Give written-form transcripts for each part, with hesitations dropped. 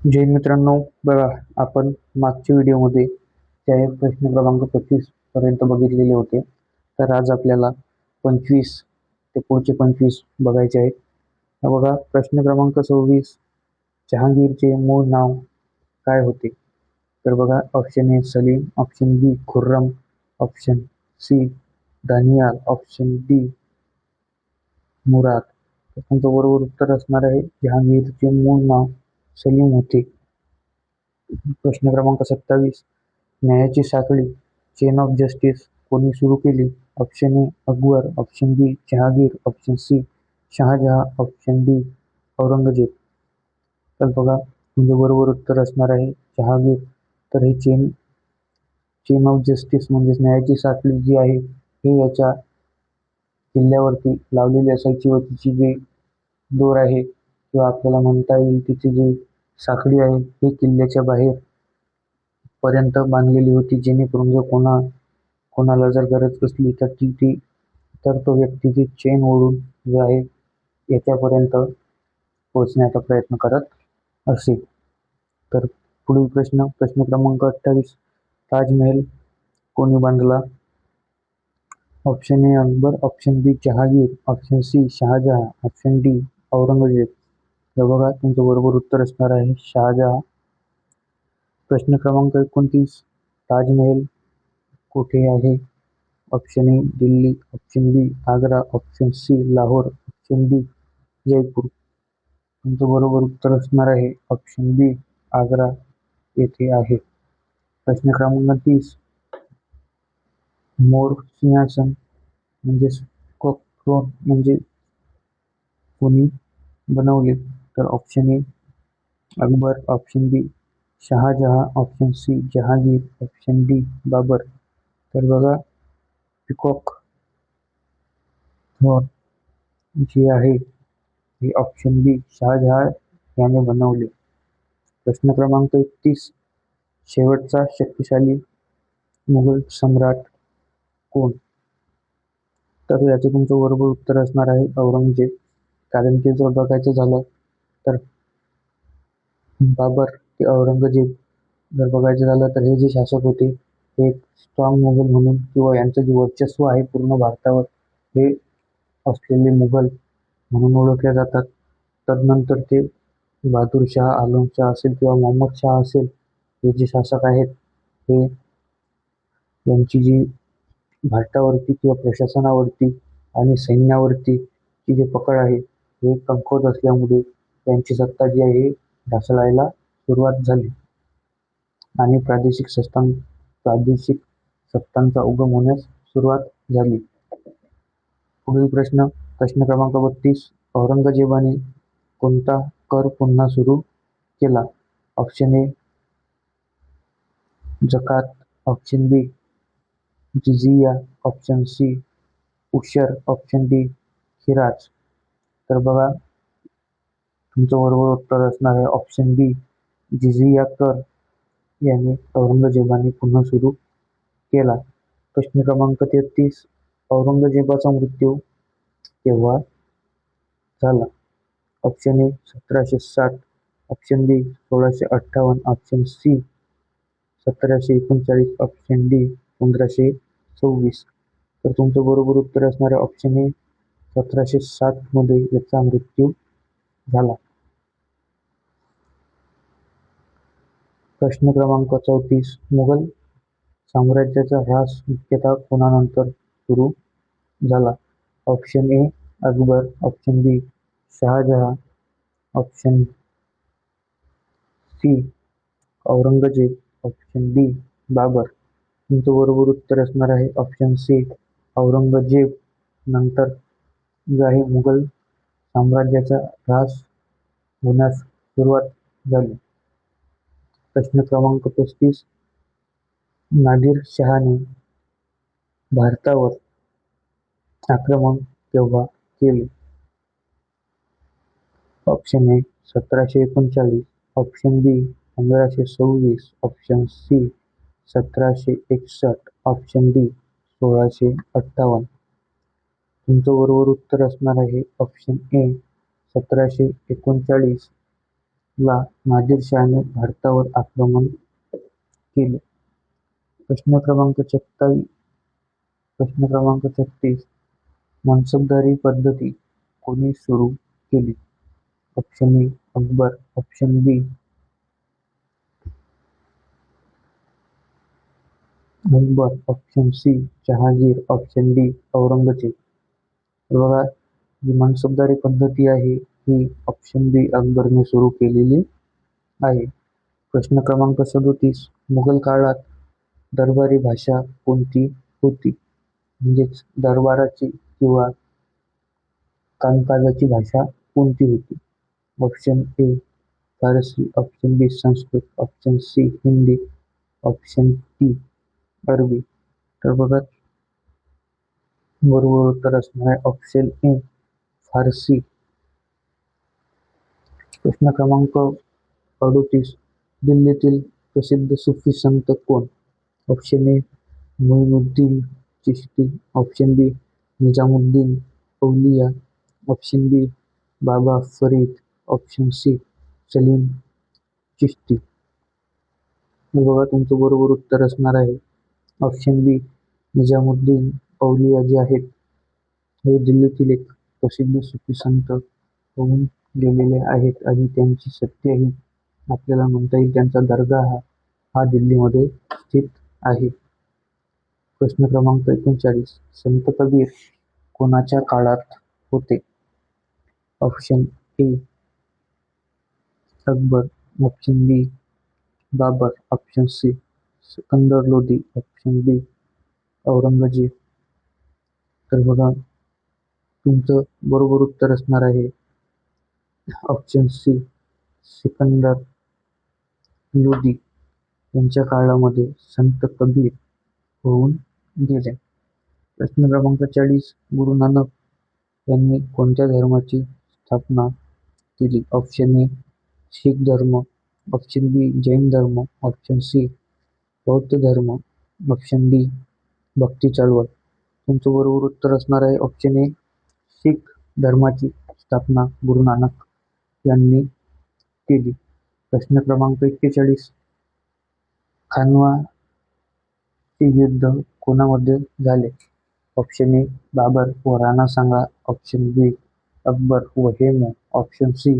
जय हिंद मित्रांनो, बघा आपण मागच्या व्हिडिओमध्ये त्या प्रश्न क्रमांक 25 पर्यंत बघितलेले होते. तर आज आपल्याला 25 ते पुढचे 25 बघायचे आहेत. हा बघा प्रश्न क्रमांक 26, जहांगीरचे मूळ नाव काय होते? तर बघा option A Salim, option B Khurram, option C Daniyal, option D Murad. तर तुमचं बरोबर उत्तर असणार आहे जहांगीरचे मूळ नाव सलीम होते. प्रश्न क्रमांक 27, न्यायाची साखळी चेन ऑफ जस्टिस कोणी सुरू केली? Option A Akbar, option B Jahangir, option C Shahjahan, option D Aurangzeb. तर बघा तुमचं बरोबर उत्तर असणार आहे जहांगीर. तर ही चेन चेन ऑफ जस्टिस म्हणजेच न्यायाची साखळी जी आहे हे याच्या किल्ल्यावरती लावलेली असायची व तिची जी दोर आहे किंवा आपल्याला म्हणता येईल तिची जी साखळी आहे ही किल्ल्याच्या बाहेर पर्यंत बांधलेली होती, जेणेकरून जर कोणाला जर गरज असली तर तर तो व्यक्ती ती चेन ओढून जो आहे याच्यापर्यंत पोहोचण्याचा प्रयत्न करत असे. तर पुढील प्रश्न क्रमांक 28, ताजमहल कोणी बांधला? Option A Akbar, option B Jahangir, option C Shahjahan, option D Aurangzeb. हे बघा तुमचं बरोबर उत्तर असणार आहे शहाजहा. प्रश्न क्रमांक 29, ताजमहल कुठे आहे? Option A Delhi, option B Agra, option C Lahore, option D Jaipur. तुमचं बरोबर उत्तर असणार आहे ऑप्शन बी आग्रा येथे आहे. प्रश्न क्रमांक 30, मोर सिंहासन म्हणजेच थ्रोन म्हणजे कोणी बनवले? तर option A Akbar, option B Shahjahan, option C Jahangir, option D Babur. तर बघा पिकॉक थ्रोन जे आहे हे ऑप्शन बी शहाजहा याने बनवले. प्रश्न क्रमांक 31, शेवटचा शक्तिशाली मुघल सम्राट कोण? तर याचं तुमचं बरोबर उत्तर असणार आहे औरंगजेब. कारण की जर बघायचं झालं तर बाबर ते औरंगजेब जर बघायचं झालं तर हे जे शासक होते ते एक स्ट्रॉंग मुघल म्हणून किंवा यांचं जे वर्चस्व आहे पूर्ण भारतावर हे असलेले मुघल म्हणून ओळखले जातात. तदनंतर ते बहादूर शाह आलम शाह असेल किंवा मोहम्मद शाह असेल, हे जे शासक आहेत हे यांची जी भारतावरती किंवा प्रशासनावरती आणि सैन्यावरती ची जी पकड आहे हे कमकुवत असल्यामुळे त्यांची सत्ता जी आहे ढासळायला सुरुवात झाली आणि प्रादेशिक सत्तांचा उगम होण्यास सुरुवात झाली. पुढील प्रश्न क्रमांक 32, औरंगजेबाने कोणता कर पुन्हा सुरू केला? ऑप्शन ए जकात, ऑप्शन बी jizya, option C उशर, option D खिराज. तर बघा तुमचं बरोबर उत्तर असणार आहे ऑप्शन बी जिझिया कर याने औरंगजेबाने पुन्हा सुरू केला. प्रश्न क्रमांक 33, औरंगजेबाचा मृत्यू केव्हा झाला? Option A 1760, option B 1658, option C 1739, option D 1526. तर तुमचं बरोबर उत्तर असणार आहे ऑप्शन ए 1760 मध्ये याचा मृत्यू झाला. प्रश्न क्रमांक 34, मुघल साम्राज्याचा ह्रास मुख्यतः कोणानंतर सुरू झाला? Option A Akbar, option B Shahjahan, option C Aurangzeb, option D Babur. तुमचं बरोबर उत्तर असणार आहे ऑप्शन सी औरंगजेब नंतर जो आहे मुघल साम्राज्याचा ह्रास होण्यास सुरुवात झाली. प्रश्न क्रमांक 35, नादिर शहाने भारतावर आक्रमण केव्हा केले? Option A 1739, option B 1526, option C 1761, option D 1658. तुमचं बरोबर उत्तर असणार आहे ऑप्शन ए 1739 ला नादिरशहाने भारतावर आक्रमण केले. प्रश्न क्रमांक 36 मनसबदारी पद्धती कोणी सुरू केली? Option A Akbar, option B Akbar, option C Jahangir, option D Aurangzeb. तर बघा, जी मनसबदारी पद्धती आहे ही ऑप्शन बी अकबरने सुरू केलेली आहे. प्रश्न क्रमांक 37 मुघल काळात दरबारी भाषा कोणती होती? म्हणजेच दरबाराची किंवा कामकाजाची भाषा कोणती होती? Option A Farsi, option B Sanskrit, option C Hindi, option D Arabi. तर बघा, बरोबर उत्तर असणार आहे ऑप्शन ए फारसी. प्रश्न क्रमांक 38 दिल्लीतील प्रसिद्ध सुफी संत कोण? Option A Moinuddin Chishti, option B Nizamuddin Auliya, option B Baba Farid, option C Salim Chishti. तर बघा, तुमचं बरोबर उत्तर असणार आहे ऑप्शन बी निजामुद्दीन औलिया जे आहेत हे दिल्लीतील एक प्रसिद्ध सुफी संत होऊन गेलेले आहेत आणि त्यांची सत्यही आपल्याला म्हणता येईल, त्यांचा दर्गा हा दिल्लीमध्ये स्थित आहे. प्रश्न क्रमांक 39 संत कबीर कोणाच्या काळात होते? Option A Akbar, option B Babur, option C Sikandar Lodi, option D Aurangzeb. तर बघा, तुमचं बरोबर उत्तर असणार आहे ऑप्शन सी सिकंदर लोधी यांच्या काळामध्ये संत कबीर होऊन गेले. प्रश्न क्रमांक 40 गुरु नानक यांनी कोणत्या धर्माची स्थापना केली? ऑप्शन ए शीख धर्म, ऑप्शन बी जैन धर्म, ऑप्शन सी बौद्ध धर्म, ऑप्शन डी भक्ती चळवळ. तुमचं बरोबर उत्तर असणार आहे ऑप्शन ए शीख धर्माची स्थापना गुरु नानक यांनी केली. प्रश्न क्रमांक 41 खानवा चे युद्ध कोणामध्ये झाले? ऑप्शन ए बाबर व राणा सांगा, ऑप्शन बी अकबर व हेमू, ऑप्शन सी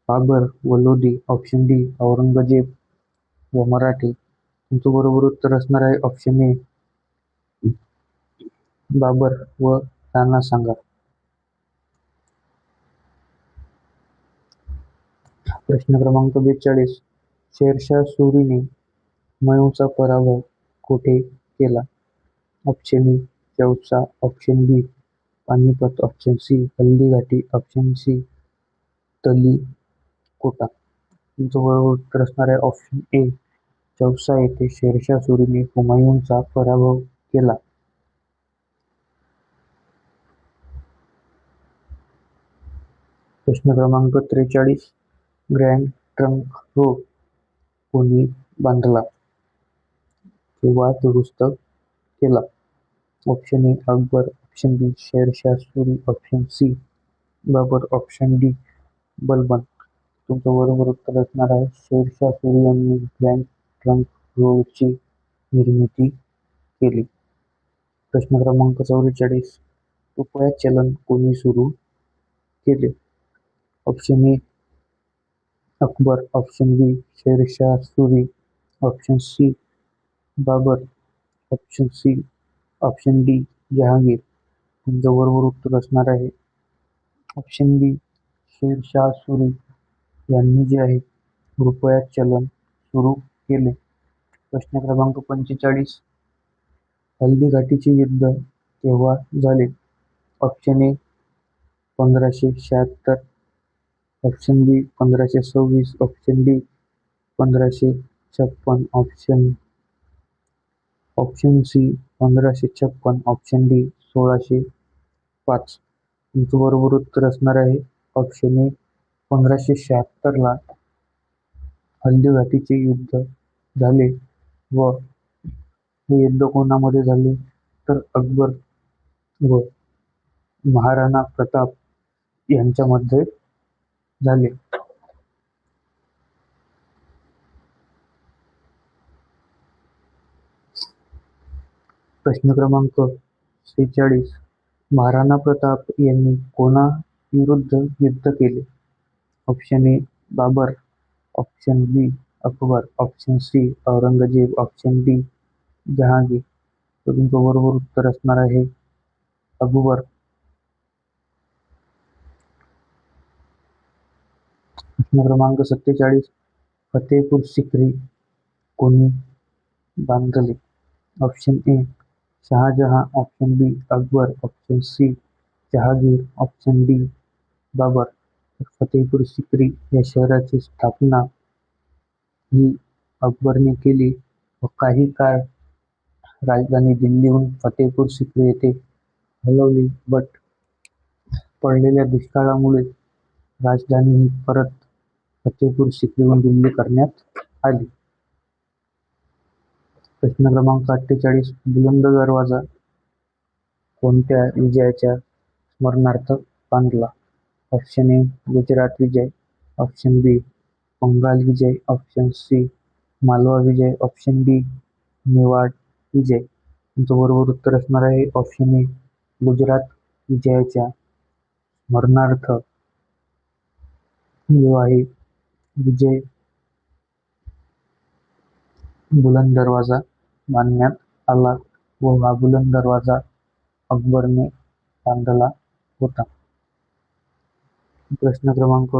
बाबर व लोधी, ऑप्शन डी औरंगजेब व मराठे. तुमचं बरोबर उत्तर असणार आहे ऑप्शन ए बाबर व राणा सांगा. प्रश्न क्रमांक 42 शेरशाह सुरीने हुमायूँचा पराभव कोठे केला? Option A Chausa, option B Panipat, option C Haldighati, option C Talikota. तुमचं बरोबर उत्तर असणार आहे ऑप्शन ए चौसा येथे शेरशाह सुरीने हुमायूँचा पराभव केला. प्रश्न क्रमांक 43 ग्रँड ट्रंक रोड कोणी बांधला किंवा दुरुस्त केला? Option A Akbar, option B Shershah Suri, option C Babur, option D Balban. तुमचं बरोबर उत्तर असणार आहे शेरशाह सुरी यांनी ग्रँड ट्रंक रोडची निर्मिती केली. प्रश्न क्रमांक 44 रुपया चलन कोणी सुरू केले? Option A Akbar, option B Shershah Suri, option C Babur, option D Jahangir. तुमचं बरोबर उत्तर असणार आहे ऑप्शन बी शेरशाह सुरी यांनी जे आहे रुपया चलन सुरू केले. प्रश्न क्रमांक 45 हल्दीघाटीचे युद्ध केव्हा झाले? Option A 1576, option B 1526, option D 1556, option C 1556, option D 1605. तुमचं बरोबर उत्तर असणार आहे ऑप्शन ए 1576ला हल्दीघाटीचे युद्ध झाले व हे युद्ध कोणामध्ये झाले तर अकबर व महाराणा प्रताप यांच्यामध्ये झाले. प्रश्न क्रमांक 46. महाराणा प्रताप यांनी कोणाविरुद्ध युद्ध केले? Option A Babur, option B Akbar, option C Aurangzeb, option D Jahangir. तर तुमचं बरोबर उत्तर असणार आहे अकबर. प्रश्न क्रमांक 47. फतेपूर सिक्री कोणी बांधले? Option A Shahjahan, option B Akbar, option C Jahangir, option D Babur. Fatehpur Sikri या शहराची स्थापना ही अकबरने केली व काही काळ राजधानी दिल्लीहून फतेपूर सिक्री येथे हलवली, बट पडलेल्या दुष्काळामुळे राजधानी ही परत फतेपूर सिक्रीहून दिल्ली करण्यात आली. प्रश्न क्रमांक 48. बुलंद दरवाजा कोणत्या विजयाच्या स्मरणार्थ बांधला? ऑप्शन ए गुजरात विजय, ऑप्शन बी बंगाल विजय, ऑप्शन सी मालवा विजय, ऑप्शन डी मेवाड विजय. तुमचं बरोबर उत्तर असणार आहे ऑप्शन ए गुजरात विजयाच्या स्मरणार्थ जो आहे विजय बुलंद दरवाजा बांधण्यात आला व हा बुलंद दरवाजा अकबरने बांधला होता. प्रश्न क्रमांक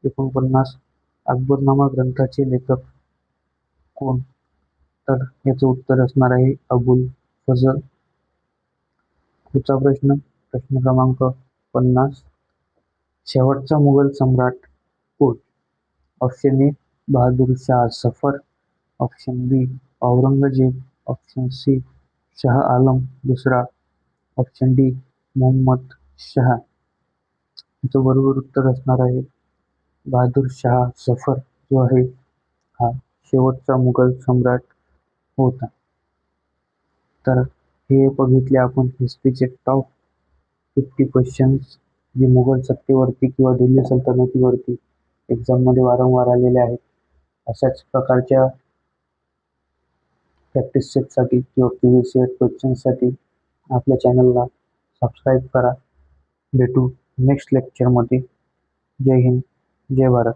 49. अकबरनामा ग्रंथाचे लेखक कोण? तर याचं उत्तर असणार आहे अबुल फझल. पुढचा प्रश्न क्रमांक 50. शेवटचा मुघल सम्राट कोण? Option A Bahadur Shah Zafar, option B Aurangzeb, option C Shah Alam दुसरा, ऑप्शन डी मोहम्मद शाह. याचं बरोबर उत्तर असणार आहे बहादूर शाह जफर जो आहे हा शेवटचा मुघल सम्राट होता. तर हे बघितले आपण हिस्ट्रीचे टॉप 50 क्वेश्चन्स जे मुघल सत्तेवरती किंवा दिल्ली सल्तनतीवरती एक्झाममध्ये वारंवार आलेले आहेत. अशाच प्रकारच्या प्रॅक्टिस सेटसाठी किंवा प्रिव्हियस इयर क्वेश्चन्ससाठी आपल्या चॅनलला सबस्क्राईब करा. भेटू नेक्स्ट लेक्चरमध्ये. जय हिंद, जय भारत.